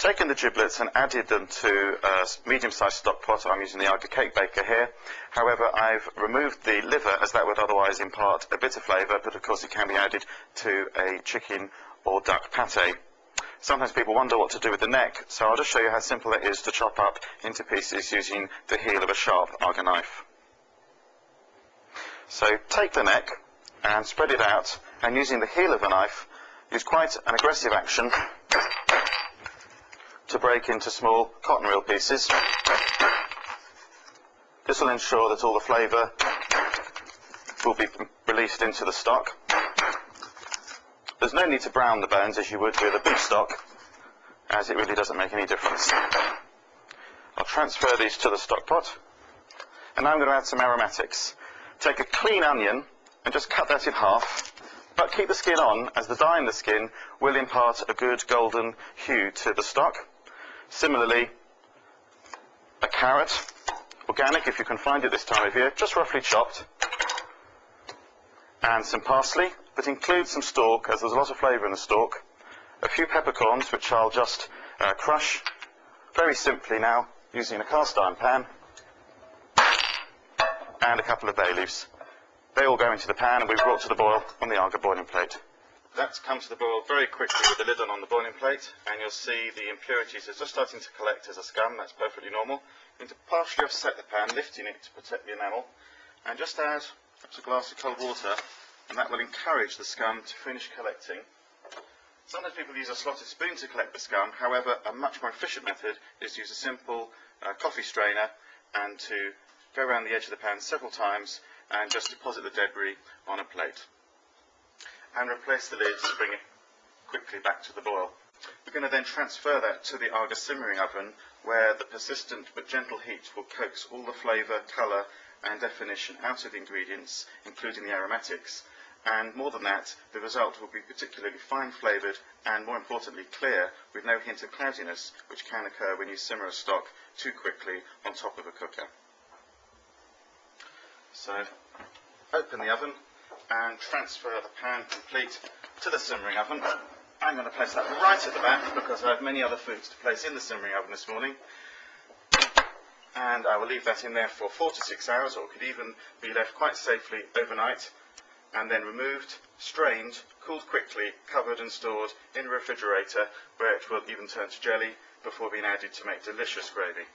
taken the giblets and added them to a medium-sized stock pot. I'm using the AGA cake baker here. However, I've removed the liver as that would otherwise impart a bit of flavour, but of course it can be added to a chicken or duck pate. Sometimes people wonder what to do with the neck, so I'll just show you how simple it is to chop up into pieces using the heel of a sharp AGA knife. So take the neck and spread it out, and using the heel of a knife, use quite an aggressive action to break into small cotton reel pieces. This will ensure that all the flavour will be released into the stock. There's no need to brown the bones as you would with a beef stock, as it really doesn't make any difference. I'll transfer these to the stock pot, and now I'm going to add some aromatics. Take a clean onion and just cut that in half, but keep the skin on, as the dye in the skin will impart a good golden hue to the stock. Similarly, a carrot, organic if you can find it this time of year, just roughly chopped, and some parsley, but include some stalk, as there's a lot of flavour in the stalk. A few peppercorns, which I'll just crush very simply now using a cast iron pan, and a couple of bay leaves. They all go into the pan and we've brought to the boil on the AGA boiling plate. That's come to the boil very quickly with the lid on the boiling plate, and you'll see the impurities are just starting to collect as a scum. That's perfectly normal. You need to partially offset the pan, lifting it to protect the enamel, and just add perhaps a glass of cold water, and that will encourage the scum to finish collecting. Sometimes people use a slotted spoon to collect the scum. However, a much more efficient method is to use a simple coffee strainer and to go around the edge of the pan several times and just deposit the debris on a plate. And replace the lid to bring it quickly back to the boil. We're going to then transfer that to the AGA simmering oven, where the persistent but gentle heat will coax all the flavour, colour and definition out of the ingredients, including the aromatics. And more than that, the result will be particularly fine flavoured and, more importantly, clear, with no hint of cloudiness, which can occur when you simmer a stock too quickly on top of a cooker. So, open the oven and transfer the pan complete to the simmering oven. I'm going to place that right at the back because I have many other foods to place in the simmering oven this morning. And I will leave that in there for 4 to 6 hours, or it could even be left quite safely overnight, and then removed, strained, cooled quickly, covered and stored in a refrigerator, where it will even turn to jelly before being added to make delicious gravy.